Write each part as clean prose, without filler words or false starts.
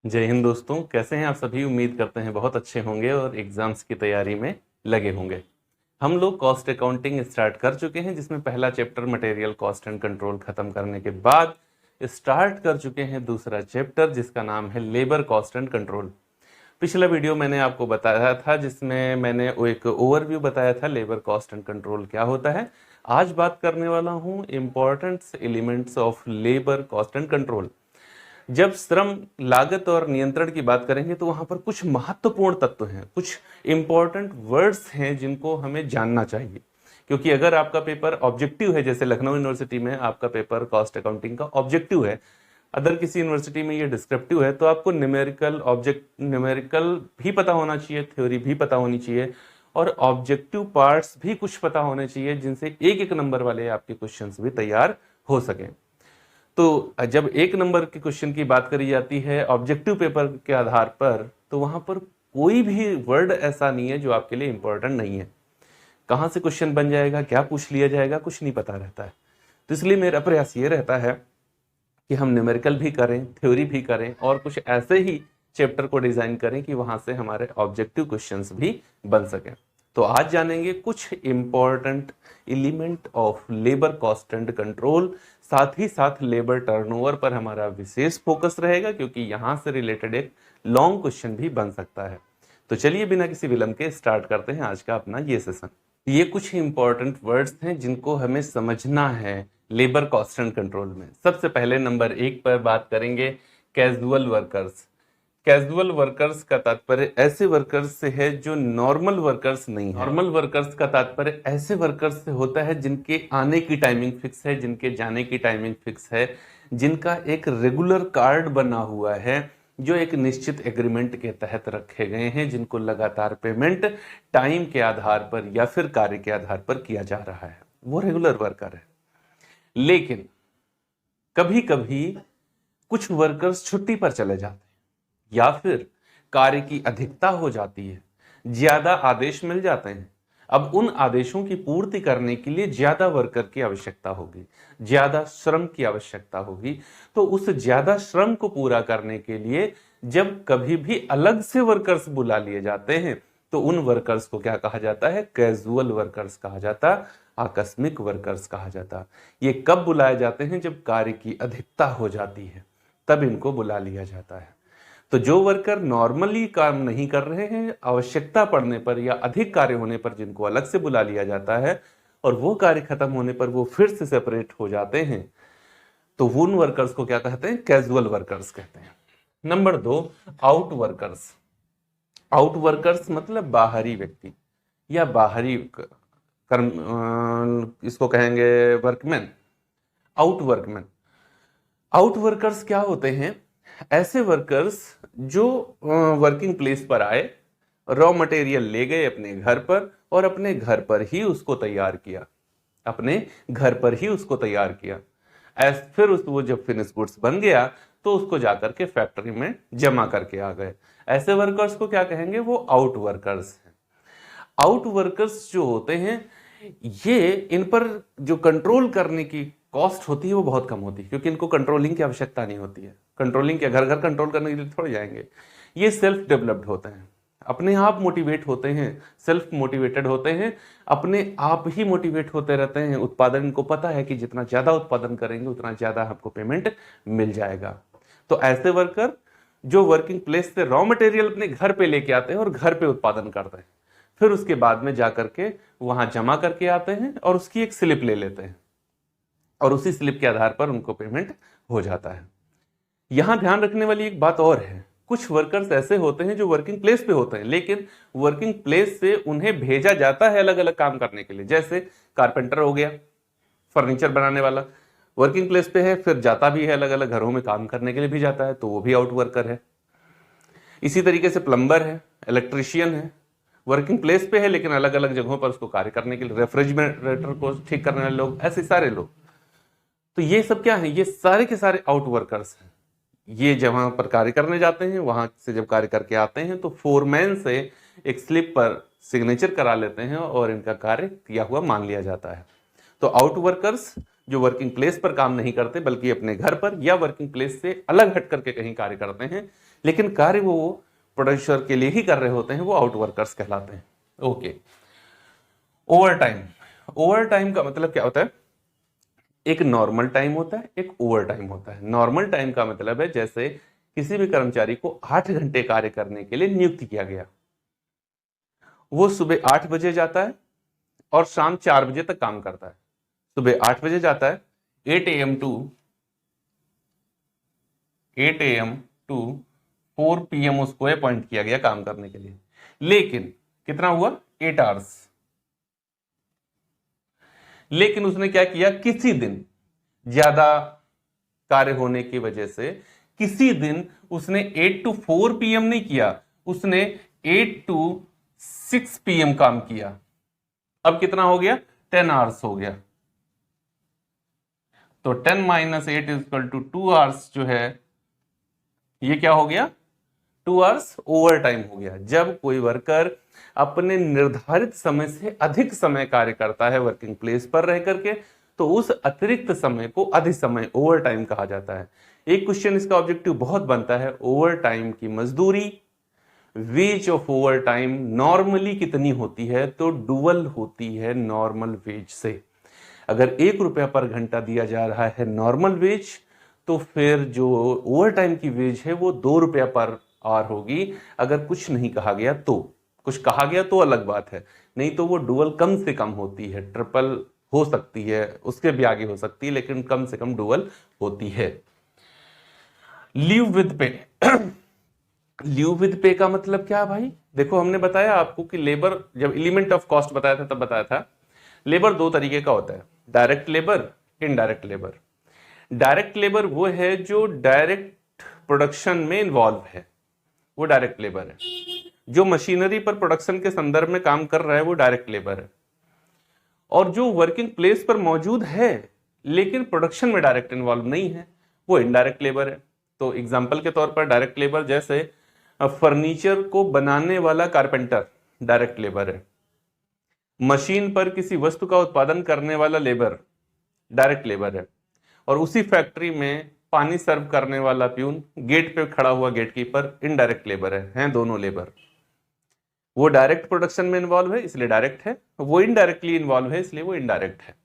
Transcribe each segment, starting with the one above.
जय हिंद दोस्तों, कैसे हैं आप सभी। उम्मीद करते हैं बहुत अच्छे होंगे और एग्जाम्स की तैयारी में लगे होंगे। हम लोग कॉस्ट अकाउंटिंग स्टार्ट कर चुके हैं, जिसमें पहला chapter material cost and control खत्म करने के बाद स्टार्ट कर चुके हैं दूसरा चैप्टर, जिसका नाम है लेबर कॉस्ट एंड कंट्रोल। पिछला वीडियो मैंने आपको बताया था, जिसमें मैंने एक ओवरव्यू बताया था लेबर कॉस्ट एंड कंट्रोल क्या होता है। आज बात करने वाला हूं important elements of labour cost and control. जब श्रम लागत और नियंत्रण की बात करेंगे तो वहां पर कुछ महत्वपूर्ण तत्व हैं, कुछ इंपॉर्टेंट वर्ड्स हैं जिनको हमें जानना चाहिए। क्योंकि अगर आपका पेपर ऑब्जेक्टिव है, जैसे लखनऊ यूनिवर्सिटी में आपका पेपर कॉस्ट अकाउंटिंग का ऑब्जेक्टिव है, अदर किसी यूनिवर्सिटी में ये डिस्क्रिप्टिव है, तो आपको न्यूमेरिकल भी पता होना चाहिए, थ्योरी भी पता होनी चाहिए और ऑब्जेक्टिव पार्ट्स भी कुछ पता होने चाहिए, जिनसे एक एक नंबर वाले आपके क्वेश्चंस भी तैयार हो सकें। तो जब एक नंबर के क्वेश्चन की बात करी जाती है ऑब्जेक्टिव पेपर के आधार पर, तो वहां पर कोई भी वर्ड ऐसा नहीं है जो आपके लिए इंपॉर्टेंट नहीं है। कहां से क्वेश्चन बन जाएगा, क्या पूछ लिया जाएगा, कुछ नहीं पता रहता है। तो इसलिए मेरा प्रयास ये रहता है कि हम न्यूमेरिकल भी करें, थ्योरी भी करें और कुछ ऐसे ही चैप्टर को डिजाइन करें कि वहां से हमारे ऑब्जेक्टिव क्वेश्चंस भी बन सकें। तो आज जानेंगे कुछ important element of labour cost and control. साथ ही साथ लेबर टर्नओवर पर हमारा विशेष फोकस रहेगा, क्योंकि यहां से रिलेटेड एक लॉन्ग क्वेश्चन भी बन सकता है। तो चलिए बिना किसी विलंब के स्टार्ट करते हैं आज का अपना ये सेशन। ये कुछ इंपॉर्टेंट वर्ड्स हैं जिनको हमें समझना है लेबर कॉस्ट एंड कंट्रोल में। सबसे पहले नंबर 1 पर बात करेंगे कैजुअल वर्कर्स। कैजुअल वर्कर्स का तात्पर्य ऐसे वर्कर्स से है जो नॉर्मल वर्कर्स नहीं है। नॉर्मल वर्कर्स का तात्पर्य ऐसे वर्कर्स से होता है जिनके आने की टाइमिंग फिक्स है, जिनके जाने की टाइमिंग फिक्स है, जिनका एक रेगुलर कार्ड बना हुआ है, जो एक निश्चित एग्रीमेंट के तहत रखे गए हैं, जिनको लगातार पेमेंट टाइम के आधार पर या फिर कार्य के आधार पर किया जा रहा है, वो रेगुलर वर्कर है। लेकिन कभी कभी कुछ वर्कर्स छुट्टी पर चले जाते हैं या फिर कार्य की अधिकता हो जाती है, ज्यादा आदेश मिल जाते हैं। अब उन आदेशों की पूर्ति करने के लिए ज्यादा वर्कर की आवश्यकता होगी, ज्यादा श्रम की आवश्यकता होगी। तो उस ज्यादा श्रम को पूरा करने के लिए जब कभी भी अलग से वर्कर्स बुला लिए जाते हैं, तो उन वर्कर्स को क्या कहा जाता है? कैजुअल वर्कर्स कहा जाता, आकस्मिक वर्कर्स कहा जाता। ये कब बुलाए जाते हैं? जब कार्य की अधिकता हो जाती है, तब इनको बुला लिया जाता है। तो जो वर्कर नॉर्मली काम नहीं कर रहे हैं, आवश्यकता पड़ने पर या अधिक कार्य होने पर जिनको अलग से बुला लिया जाता है और वो कार्य खत्म होने पर वो फिर से सेपरेट हो जाते हैं, तो उन वर्कर्स को क्या कहते हैं? कैजुअल वर्कर्स कहते हैं। Number 2, out workers. Out workers मतलब बाहरी व्यक्ति या बाहरी कर्म, इसको कहेंगे workman, out workman. Out workers क्या होते हैं? ऐसे वर्कर्स जो वर्किंग प्लेस पर आए, रॉ मटेरियल ले गए अपने घर पर और अपने घर पर ही उसको तैयार किया, अपने घर पर ही उसको तैयार किया। फिर वो जब फिनिश गुड्स बन गया तो उसको जाकर के फैक्ट्री में जमा करके आ गए। ऐसे वर्कर्स को क्या कहेंगे? वो आउट वर्कर्स हैं। आउट वर्कर्स जो होते हैं, ये इन पर जो कंट्रोल करने की कॉस्ट होती है वो बहुत कम होती है, क्योंकि इनको कंट्रोलिंग की आवश्यकता नहीं होती है। कंट्रोलिंग के घर घर कंट्रोल करने के लिए थोड़े जाएंगे। ये सेल्फ डेवलप्ड होते हैं, अपने आप मोटिवेट होते हैं, सेल्फ मोटिवेटेड होते हैं, अपने आप ही मोटिवेट होते रहते हैं। उत्पादन, इनको पता है कि जितना ज्यादा उत्पादन करेंगे उतना ज्यादा हमको पेमेंट मिल जाएगा। तो ऐसे वर्कर जो वर्किंग प्लेस से रॉ मटेरियल अपने घर पे लेके आते हैं और घर पे उत्पादन करते हैं, फिर उसके बाद में जाकर के वहां जमा करके आते हैं और उसकी एक स्लिप ले लेते हैं और उसी स्लिप के आधार पर उनको पेमेंट हो जाता है। यहां ध्यान रखने वाली एक बात और है, कुछ वर्कर्स ऐसे होते हैं जो वर्किंग प्लेस पे होते हैं, लेकिन वर्किंग प्लेस से उन्हें भेजा जाता है अलग अलग काम करने के लिए। जैसे कारपेंटर हो गया, फर्नीचर बनाने वाला, वर्किंग प्लेस पे है, फिर जाता भी है अलग अलग घरों में काम करने के लिए भी जाता है, तो वो भी आउट वर्कर है। इसी तरीके से प्लम्बर है, इलेक्ट्रीशियन है, वर्किंग प्लेस पे है लेकिन अलग अलग जगहों पर उसको कार्य करने के लिए, रेफ्रिजरेटर को ठीक करने वाले लोग, ऐसे सारे लोग। तो ये सब क्या है? ये सारे के सारे आउट वर्कर्स हैं। ये जहां पर कार्य करने जाते हैं, वहां से जब कार्य करके आते हैं तो फोरमैन से एक स्लिप पर सिग्नेचर करा लेते हैं और इनका कार्य किया हुआ मान लिया जाता है। तो आउट वर्कर्स जो वर्किंग प्लेस पर काम नहीं करते बल्कि अपने घर पर या वर्किंग प्लेस से अलग हट करके कहीं कार्य करते हैं, लेकिन कार्य वो प्रोड्यूसर के लिए ही कर रहे होते हैं, वो आउट वर्कर्स कहलाते हैं। Okay, over time. Over time का मतलब क्या होता है? एक नॉर्मल टाइम होता है, एक ओवर टाइम होता है। नॉर्मल टाइम का मतलब है जैसे किसी भी कर्मचारी को 8 घंटे कार्य करने के लिए नियुक्त किया गया, वो सुबह 8 बजे जाता है और शाम 4 बजे तक काम करता है। सुबह 8 बजे जाता है, 8 AM टू 4 PM उसको अपॉइंट किया गया काम करने के लिए। लेकिन कितना हुआ? 8 आवर्स। लेकिन उसने क्या किया, किसी दिन ज्यादा कार्य होने की वजह से किसी दिन उसने 8 to 4 PM नहीं किया, उसने 8 to 6 PM काम किया। अब कितना हो गया? 10 आवर्स हो गया। तो 10 - 8 = 2 आवर्स जो है, ये क्या हो गया? 2 आवर्स ओवर टाइम हो गया। जब कोई वर्कर अपने निर्धारित समय से अधिक समय कार्य करता है वर्किंग प्लेस पर रह करके, तो उस अतिरिक्त समय को अधिक समय ओवर टाइम कहा जाता है। एक क्वेश्चन इसका ऑब्जेक्टिव बहुत बनता है, ओवर टाइम की मजदूरी, ways of over time normally कितनी होती है? तो डुअल होती है नॉर्मल वेज से। अगर 1 रुपया पर घंटा दिया जा रहा है नॉर्मल वेज, तो फिर जो ओवर टाइम की वेज है वो 2 रुपया पर आवर होगी। अगर कुछ नहीं कहा गया तो, कुछ कहा गया तो अलग बात है, नहीं तो वो डुअल कम से कम होती है। ट्रिपल हो सकती है, उसके भी आगे हो सकती है, लेकिन कम से कम डुअल होती है। लीव विद पे। लीव विद पे का मतलब क्या भाई? देखो, हमने बताया आपको कि लेबर, जब एलिमेंट ऑफ कॉस्ट बताया था तब बताया था लेबर 2 तरीके का होता है, direct labour, indirect labour. Direct labour वो है जो डायरेक्ट प्रोडक्शन में इन्वॉल्व है, वो डायरेक्ट लेबर है। जो मशीनरी पर प्रोडक्शन के संदर्भ में काम कर रहा है वो डायरेक्ट लेबर है। और जो वर्किंग प्लेस पर मौजूद है लेकिन प्रोडक्शन में डायरेक्ट इन्वॉल्व नहीं है, वो इनडायरेक्ट लेबर है। तो एग्जाम्पल के तौर पर डायरेक्ट लेबर जैसे फर्नीचर को बनाने वाला कारपेंटर डायरेक्ट लेबर है। मशीन पर किसी वस्तु का उत्पादन करने वाला लेबर डायरेक्ट लेबर है। और उसी फैक्ट्री में पानी सर्व करने वाला प्यून, गेट पे खड़ा हुआ गेटकीपर इनडायरेक्ट लेबर हैं दोनों लेबर। वो डायरेक्ट प्रोडक्शन में इन्वॉल्व है इसलिए डायरेक्ट है, वो इनडायरेक्टली इन्वॉल्व है इसलिए वो इनडायरेक्ट है।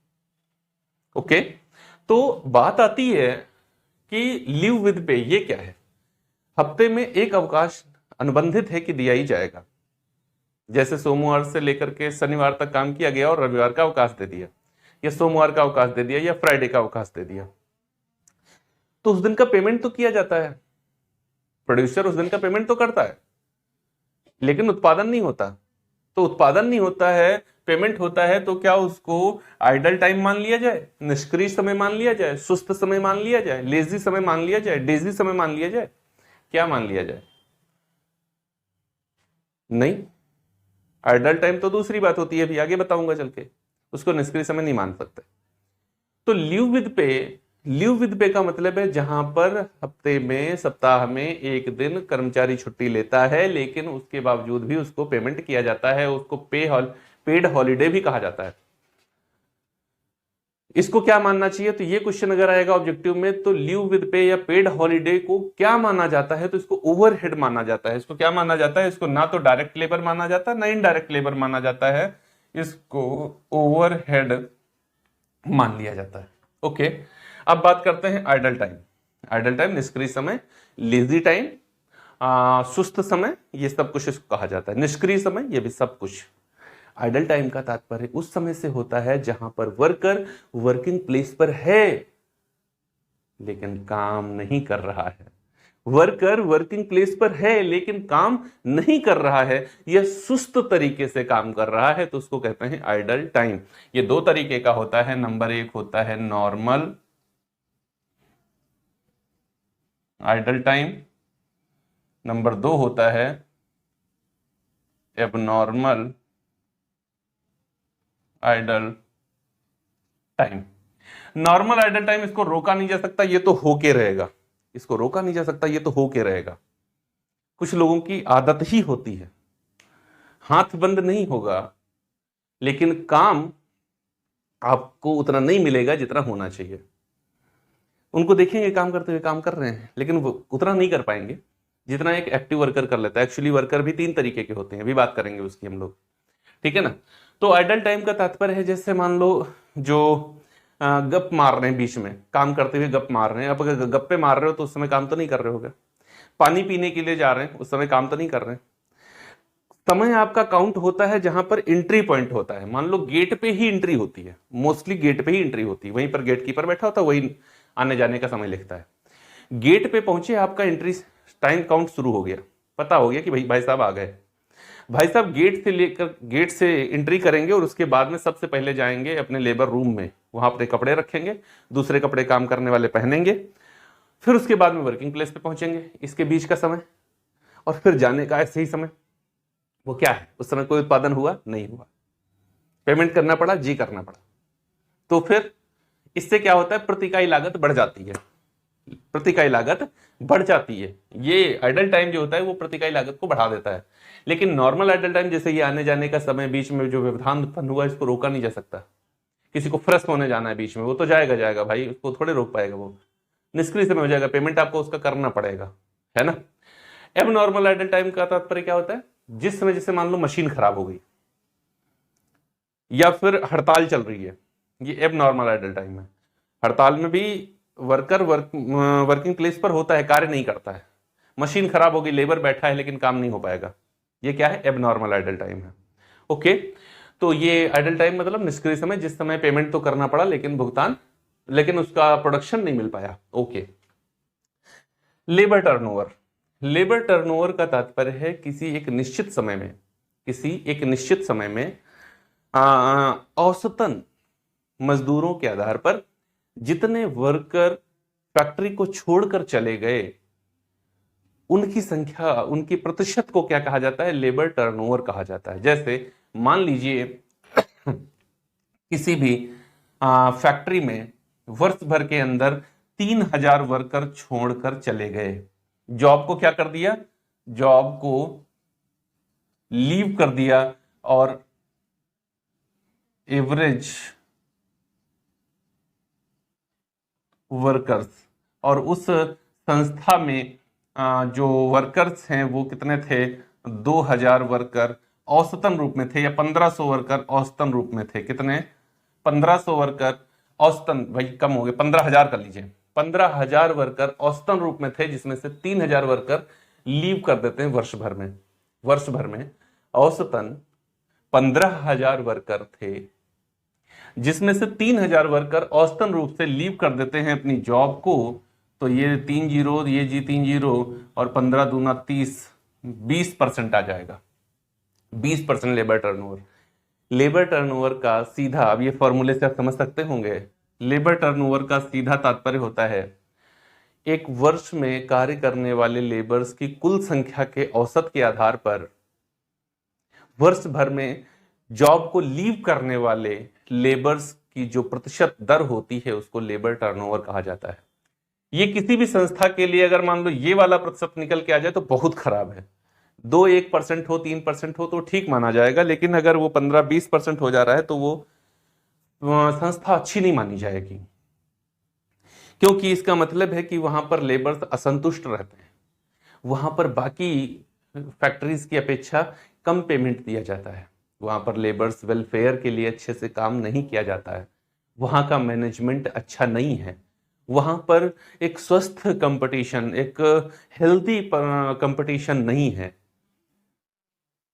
ओके, तो बात आती है कि लीव विद पे ये क्या है? हफ्ते में एक अवकाश अनुबंधित है कि दिया ही जाएगा। जैसे सोमवार से लेकर के शनिवार तक काम किया गया और रविवार का अवकाश दे दिया, या सोमवार का अवकाश दे दिया, या फ्राइडे का अवकाश दे दिया, तो उस दिन का पेमेंट तो किया जाता है। प्रोड्यूसर उस दिन का पेमेंट तो करता है, लेकिन उत्पादन नहीं होता। तो उत्पादन नहीं होता है, पेमेंट होता है, तो क्या उसको आइडल टाइम मान लिया जाए, निष्क्रिय समय मान लिया जाए, सुस्त समय मान लिया जाए, लेजी समय मान लिया जाए, डेजी समय मान लिया जाए? क्या मान लिया जाए? नहीं, आइडल टाइम तो दूसरी बात होती है, अभी आगे बताऊंगा चल के, उसको निष्क्रिय समय नहीं मान सकते। तो लीव विद पे का मतलब है जहां पर हफ्ते में, सप्ताह में एक दिन कर्मचारी छुट्टी लेता है, लेकिन उसके बावजूद भी उसको पेमेंट किया जाता है। उसको पेड हॉलीडे भी कहा जाता है। इसको क्या मानना चाहिए? तो ये क्वेश्चन अगर आएगा ऑब्जेक्टिव में, तो लीव विद पे या पेड हॉलीडे को क्या माना जाता है? तो इसको ओवरहेड माना जाता है। इसको क्या माना जाता है? इसको ना तो डायरेक्ट लेबर माना जाता है, ना इनडायरेक्ट लेबर माना जाता है, इसको ओवरहेड मान लिया जाता है। ओके, अब बात करते हैं आइडल टाइम। आइडल टाइम निष्क्रिय समय, लेजी टाइम, सुस्त समय, ये सब कुछ इसको कहा जाता है। निष्क्रिय समय, ये भी सब कुछ। आइडल टाइम का तात्पर्य उस समय से होता है जहां पर वर्कर वर्किंग प्लेस पर है लेकिन काम नहीं कर रहा है। वर्कर वर्किंग प्लेस पर है लेकिन काम नहीं कर रहा है, यह सुस्त तरीके से काम कर रहा है, तो उसको कहते हैं आइडल टाइम। ये 2 तरीके का होता है। नंबर 1 होता है नॉर्मल आइडल टाइम, नंबर 2 होता है abnormal idle time. Normal idle time, इसको रोका नहीं जा सकता, ये तो होके रहेगा। इसको रोका नहीं जा सकता, ये तो होके रहेगा। कुछ लोगों की आदत ही होती है, हाथ बंद नहीं होगा, लेकिन काम आपको उतना नहीं मिलेगा जितना होना चाहिए। उनको देखेंगे काम करते हुए, काम कर रहे हैं, लेकिन वो उतना नहीं कर पाएंगे जितना एक एक्टिव वर्कर कर लेता है। एक्चुअली वर्कर भी 3 तरीके के होते हैं, अभी बात करेंगे उसकी हम लोग, ठीक है ना। तो आइडल टाइम का तात्पर्य है जैसे मान लो जो गप मार रहे हैं, बीच में काम करते हुए गप मार रहे हैं। अब अगर गप्पे मार रहे हो तो उस समय काम तो नहीं कर रहे होगे। पानी पीने के लिए जा रहे हैं, उस समय काम तो नहीं कर रहे हैं। समय आपका काउंट होता है जहां पर एंट्री पॉइंट होता है। मान लो गेट पे ही एंट्री होती है, मोस्टली गेट पे ही एंट्री होती है, वहीं पर गेट कीपर बैठा होता है, वही आने जाने का समय लिखता है। गेट पे पहुंचे, आपका एंट्री टाइम काउंट शुरू हो गया, पता हो गया कि भाई साहब आ गए। भाई साहब गेट से एंट्री करेंगे और उसके बाद में सबसे पहले जाएंगे अपने लेबर रूम में, वहां अपने कपड़े रखेंगे, दूसरे कपड़े काम करने वाले पहनेंगे, फिर उसके बाद में वर्किंग प्लेस पे पहुंचेंगे। इसके बीच का समय और फिर जाने का ऐसे ही समय, वो क्या है, उस समय कोई उत्पादन हुआ नहीं हुआ, पेमेंट करना पड़ा जी करना पड़ा। तो फिर इससे क्या होता है, प्रति इकाई लागत बढ़ जाती है, प्रति इकाई लागत बढ़ जाती है। ये आइडल टाइम जो होता है वो प्रति इकाई लागत को बढ़ा देता है। लेकिन नॉर्मल आइडल टाइम, जैसे ये आने जाने का समय, बीच में जो व्यवधान उत्पन्न हुआ, इसको रोका नहीं जा सकता। किसी को फ्रेश होने जाना है बीच में, वो तो जाएगा भाई, उसको थोड़े रोक पाएगा, वो निष्क्रिय समय हो जाएगा, पेमेंट आपको उसका करना पड़ेगा, है ना। एब नॉर्मल आइडल टाइम का तात्पर्य क्या होता है, जिस समय जैसे मान लो मशीन खराब हो गई या फिर हड़ताल चल रही है, ये एब नॉर्मल आइडल टाइम है। हड़ताल में भी वर्कर वर्किंग प्लेस पर होता है, कार्य नहीं करता है। मशीन खराब हो गई, लेबर बैठा है लेकिन काम नहीं हो पाएगा, ये क्या है, एब नॉर्मल आइडल टाइम है। ओके, तो ये आइडल टाइम मतलब निष्क्रिय समय, जिस समय पेमेंट तो करना पड़ा लेकिन उसका प्रोडक्शन नहीं मिल पाया। Okay. Labour turnover, labour turnover का तात्पर्य है किसी एक निश्चित समय में औसतन मजदूरों के आधार पर जितने वर्कर फैक्ट्री को छोड़कर चले गए, उनकी संख्या, उनकी प्रतिशत को क्या कहा जाता है, लेबर टर्नओवर कहा जाता है। जैसे मान लीजिए किसी भी फैक्ट्री में वर्ष भर के अंदर 3000 वर्कर छोड़कर चले गए, जॉब को क्या कर दिया, जॉब को लीव कर दिया, और एवरेज वर्कर्स, और उस संस्था में जो वर्कर्स हैं वो कितने थे, 2000 वर्कर औसतन रूप में थे, या 1500 वर्कर औसतन रूप में थे। कितने, 1500 वर्कर औसतन, भाई कम हो गए, 15000 कर लीजिए, 15000 वर्कर औसतन रूप में थे, जिसमें से 3000 वर्कर लीव कर देते हैं वर्ष भर में औसतन 15000 वर्कर थे, जिसमें से 3000 वर्कर औसतन रूप से लीव कर देते हैं अपनी जॉब को। तो ये 3 जीरो, ये जी 3 जीरो, और 15 दूना 30, 20% आ जाएगा, 20% लेबर टर्नओवर। लेबर टर्नओवर का सीधा, अब ये फॉर्मूले से आप समझ सकते होंगे, लेबर टर्नओवर का सीधा तात्पर्य होता है एक वर्ष में कार्य करने वाले लेबर्स की कुल संख्या के औसत के आधार पर वर्ष भर में जॉब को लीव करने वाले लेबर्स की जो प्रतिशत दर होती है, उसको लेबर टर्नओवर कहा जाता है। ये किसी भी संस्था के लिए अगर मान लो ये वाला प्रतिशत निकल के आ जाए तो बहुत खराब है। 1% हो, 3% हो तो ठीक माना जाएगा, लेकिन अगर वो 15-20% हो जा रहा है तो वो संस्था अच्छी नहीं मानी जाएगी, क्योंकि इसका मतलब है कि वहां पर लेबर्स असंतुष्ट रहते हैं, वहां पर बाकी फैक्ट्रीज की अपेक्षा कम पेमेंट दिया जाता है, वहां पर लेबर्स वेलफेयर के लिए अच्छे से काम नहीं किया जाता है, वहां का मैनेजमेंट अच्छा नहीं है, वहां पर एक स्वस्थ कंपटीशन, एक हेल्दी कंपटीशन नहीं है।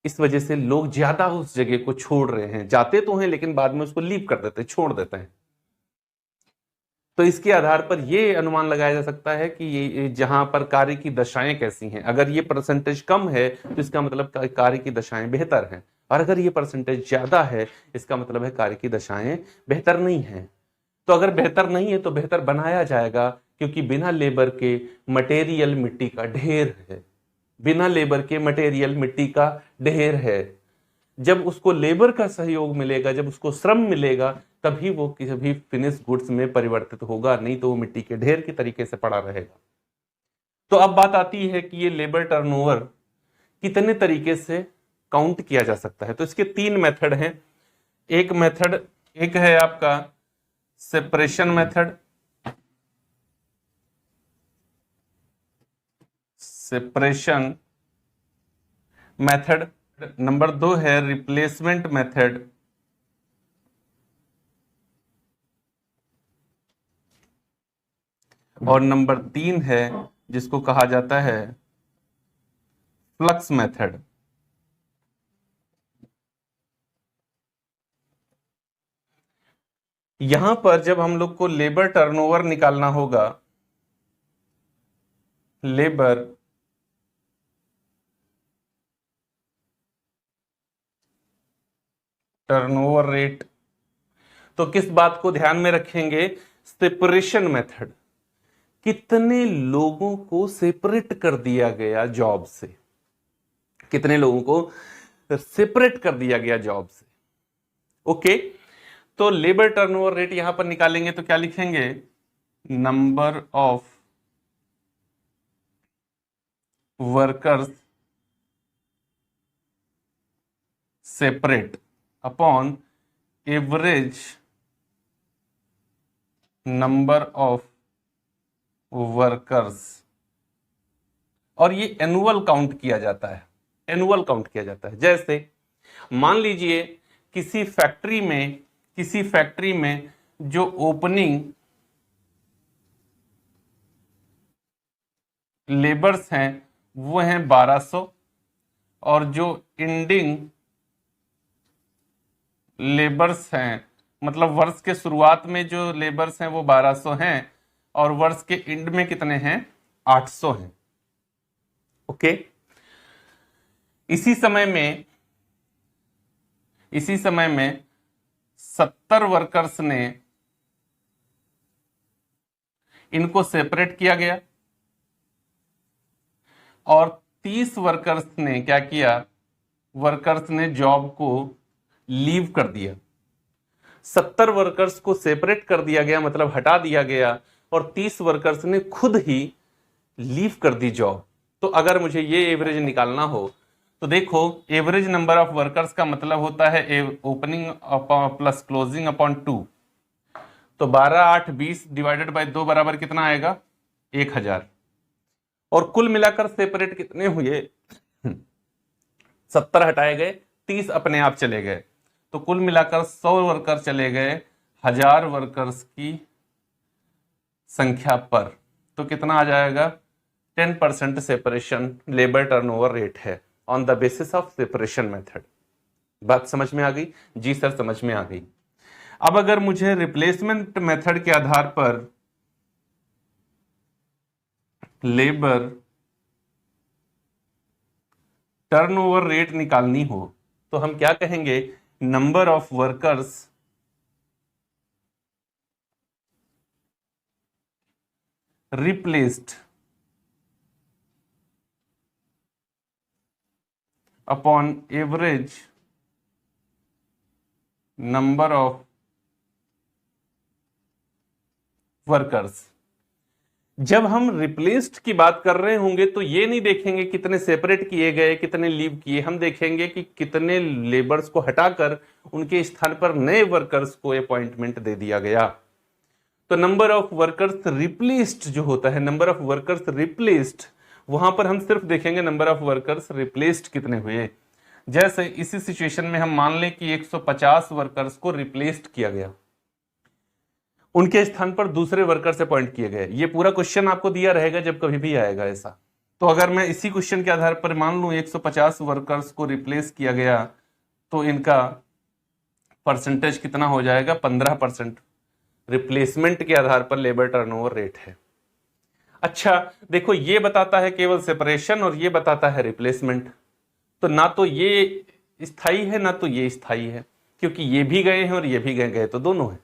इस वजह से लोग ज्यादा उस जगह को छोड़ रहे हैं, जाते तो हैं लेकिन बाद में उसको लीव कर देते हैं, छोड़ देते हैं। तो इसके आधार पर यह अनुमान लगाया जा सकता है कि ये जहां पर कार्य की दशाएं कैसी हैं। अगर ये परसेंटेज कम है तो इसका मतलब कार्य की दशाएं बेहतर हैं, और अगर ये परसेंटेज ज्यादा है इसका मतलब है कार्य की दशाएं बेहतर नहीं है। तो अगर बेहतर नहीं है तो बेहतर बनाया जाएगा, क्योंकि बिना लेबर के मटेरियल मिट्टी का ढेर है, बिना लेबर के मटेरियल मिट्टी का ढेर है। जब उसको लेबर का सहयोग मिलेगा, जब उसको श्रम मिलेगा, तभी वो किसी भी फिनिश गुड्स में परिवर्तित होगा, नहीं तो वो मिट्टी के ढेर की तरीके से पड़ा रहेगा। तो अब बात आती है कि ये लेबर टर्नओवर कितने तरीके से काउंट किया जा सकता है। तो इसके 3 मेथड हैं। एक है आपका separation method, separation method, number 2 है रिप्लेसमेंट मेथड, और नंबर 3 है जिसको कहा जाता है फ्लक्स मेथड। यहां पर जब हम लोग को लेबर टर्नओवर निकालना होगा, लेबर टर्नओवर रेट, तो किस बात को ध्यान में रखेंगे? Separation method. कितने लोगों को सेपरेट कर दिया गया जॉब से, कितने लोगों को सेपरेट कर दिया गया जॉब से। ओके, तो लेबर टर्नओवर रेट यहां पर निकालेंगे तो क्या लिखेंगे? Number of workers separate upon average number of workers, और ये एनुअल काउंट किया जाता है, एनुअल काउंट किया जाता है। जैसे मान लीजिए किसी फैक्ट्री में जो ओपनिंग लेबर्स हैं वो हैं 1200, और जो एंडिंग लेबर्स हैं, मतलब वर्ष के शुरुआत में जो लेबर्स हैं वो 1200 हैं, और वर्ष के एंड में कितने हैं? 800 हैं। ओके, इसी समय में 70 वर्कर्स ने इनको सेपरेट किया गया, और 30 वर्कर्स ने क्या किया? वर्कर्स ने जॉब को लीव कर दिया। 70 वर्कर्स को सेपरेट कर दिया गया, मतलब हटा दिया गया, और 30 वर्कर्स ने खुद ही लीव कर दी जॉब। तो अगर मुझे ये एवरेज निकालना हो तो देखो, एवरेज नंबर ऑफ वर्कर्स का मतलब होता है ओपनिंग प्लस क्लोजिंग अपॉन 2। तो 12 8 20 डिवाइडेड बाय 2 बराबर कितना आएगा? 1000। और कुल मिलाकर सेपरेट कितने हुए? 70 हटाए गए, 30 अपने आप चले गए, तो कुल मिलाकर 100 वर्कर चले गए 1000 वर्कर्स की संख्या पर। तो कितना आ जाएगा? 10% सेपरेशन लेबर टर्नओवर रेट है on the basis of separation method. बात समझ में आ गई? जी सर, समझ में आ गई। अब अगर मुझे रिप्लेसमेंट मेथड के आधार पर लेबर टर्नओवर रेट निकालनी हो तो हम क्या कहेंगे? Number of workers replaced upon average number of workers. जब हम रिप्लेस्ड की बात कर रहे होंगे तो ये नहीं देखेंगे कितने सेपरेट किए गए, कितने लीव किए, हम देखेंगे कि कितने लेबर्स को हटाकर उनके स्थान पर नए वर्कर्स को अपॉइंटमेंट दे दिया गया। तो नंबर ऑफ वर्कर्स रिप्लेस्ड जो होता है, नंबर ऑफ वर्कर्स रिप्लेस्ड, वहां पर हम सिर्फ देखेंगे नंबर ऑफ वर्कर्स रिप्लेस्ड कितने हुए। जैसे इसी सिचुएशन में हम मान लें कि 150 वर्कर्स को रिप्लेस्ड किया गया, उनके स्थान पर दूसरे वर्कर से अपॉइंट किए गए। ये पूरा क्वेश्चन आपको दिया रहेगा जब कभी भी आएगा ऐसा। तो अगर मैं इसी क्वेश्चन के आधार पर मान लूं 150 वर्कर्स को रिप्लेस किया गया, तो इनका परसेंटेज कितना हो जाएगा? 15% रिप्लेसमेंट के आधार पर लेबर टर्नओवर रेट है। अच्छा देखो, ये बताता है केवल सेपरेशन और ये बताता है रिप्लेसमेंट। तो ना तो ये स्थायी है ना तो ये स्थायी है, क्योंकि ये भी गए हैं और ये भी गए तो दोनों है।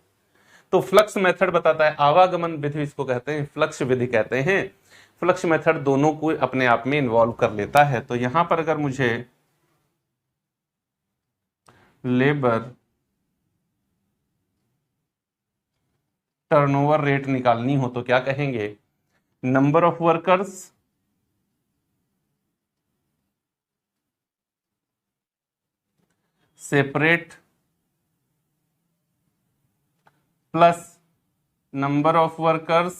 तो फ्लक्स मेथड बताता है, आवागमन विधि इसको कहते हैं, फ्लक्स विधि कहते हैं। फ्लक्स मेथड दोनों को अपने आप में इन्वॉल्व कर लेता है। तो यहां पर अगर मुझे लेबर टर्नओवर रेट निकालनी हो तो क्या कहेंगे? Number of workers separate plus number of workers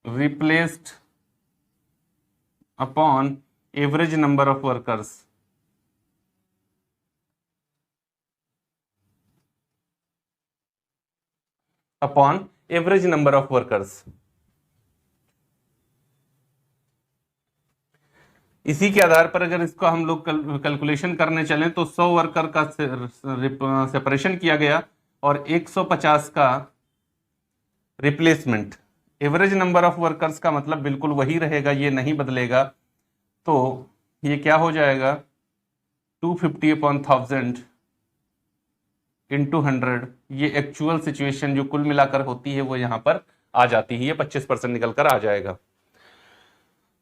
replaced upon average number of workers. Upon average number of workers. इसी के आधार पर अगर इसको हम लोग कैलकुलेशन करने चलें तो 100 वर्कर का सेपरेशन किया गया और 150 का replacement. Average number of workers का मतलब बिल्कुल वही रहेगा, ये नहीं बदलेगा। तो ये क्या हो जाएगा 250 अपॉन 1000 इंटू 100। ये एक्चुअल सिचुएशन जो कुल मिलाकर होती है वो यहां पर आ जाती है, ये 25% निकल कर आ जाएगा।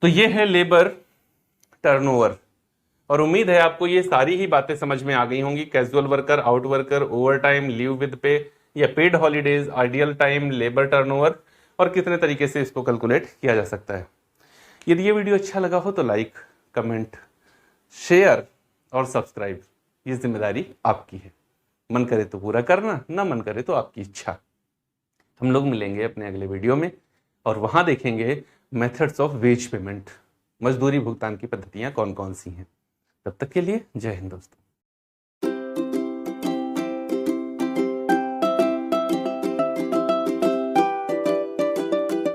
तो ये है लेबर टर्नओवर। और उम्मीद है आपको ये सारी ही बातें समझ में आ गई होंगी। Casual worker, out worker, over time, leave with पे या paid holidays, ideal time, labour turnover और कितने तरीके से इसको कैलकुलेट किया जा सकता है। यदि ये वीडियो अच्छा लगा हो तो लाइक, कमेंट, शेयर और सब्सक्राइब, ये जिम्मेदारी आपकी है। मन करे तो पूरा करना, ना मन करे तो आपकी इच्छा। हम लोग मिलेंगे अपने अगले वीडियो में और वहां देखेंगे मेथड्स ऑफ वेज पेमेंट, मजदूरी भुगतान की पद्धतियां कौन कौन सी हैं। तब तक के लिए जय हिंद दोस्तों।